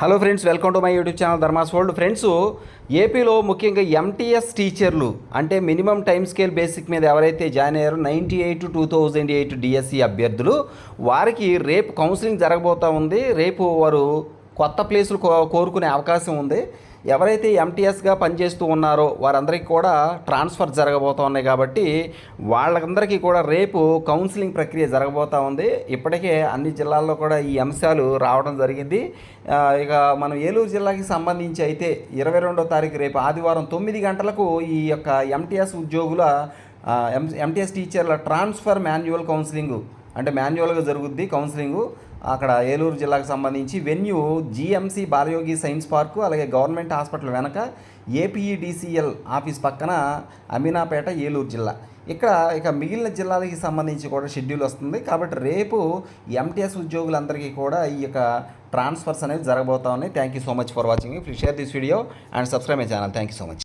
Hello friends, welcome to my YouTube channel Dharmas world. Friends, ఏపీలో ముఖ్యంగా MTS టీచర్లు అంటే మినిమం టైం స్కేల్ బేసిక్ మీద ఎవరైతే జాయిన్ అయ్యారో 98-2008 డిఎస్సి అభ్యర్థులు వారికి రేపు కౌన్సిలింగ్ జరగబోతూ ఉంది. రేపు వారు కొత్త ప్లేసులు కోరుకునే అవకాశం ఉంది. ఎవరైతే ఎంటీఎస్గా పనిచేస్తూ ఉన్నారో వారందరికీ కూడా ట్రాన్స్ఫర్ జరగబోతూ ఉన్నాయి కాబట్టి వాళ్ళందరికీ కూడా రేపు కౌన్సిలింగ్ ప్రక్రియ జరగబోతూ ఉంది. ఇప్పటికే అన్ని జిల్లాల్లో కూడా ఈ అంశాలు రావడం జరిగింది. ఇక మనం ఏలూరు జిల్లాకి సంబంధించి అయితే 22వ తారీఖు రేపు ఆదివారం 9 గంటలకు ఈ యొక్క ఎంటీఎస్ ఉద్యోగుల ఎంటీఎస్ టీచర్ల ట్రాన్స్ఫర్ మాన్యువల్ కౌన్సిలింగు అంటే మాన్యువల్గా జరుగుద్ది కౌన్సిలింగు. అక్కడ ఏలూరు జిల్లాకు సంబంధించి venue GMC Balayogi science park, అలాగే గవర్నమెంట్ హాస్పిటల్ వెనక ఏపీఈడిసిఎల్ ఆఫీస్ పక్కన అమీనాపేట, ఏలూరు జిల్లా. ఇక మిగిలిన జిల్లాలకి సంబంధించి కూడా షెడ్యూల్ వస్తుంది కాబట్టి రేపు ఎంటీఎస్ ఉద్యోగులందరికీ కూడా ఈ యొక్క ట్రాన్స్ఫర్స్ అనేవి జరగబోతా ఉన్నాయి. Thank you so much for watching. Please share this video and subscribe my channel. Thank you so much.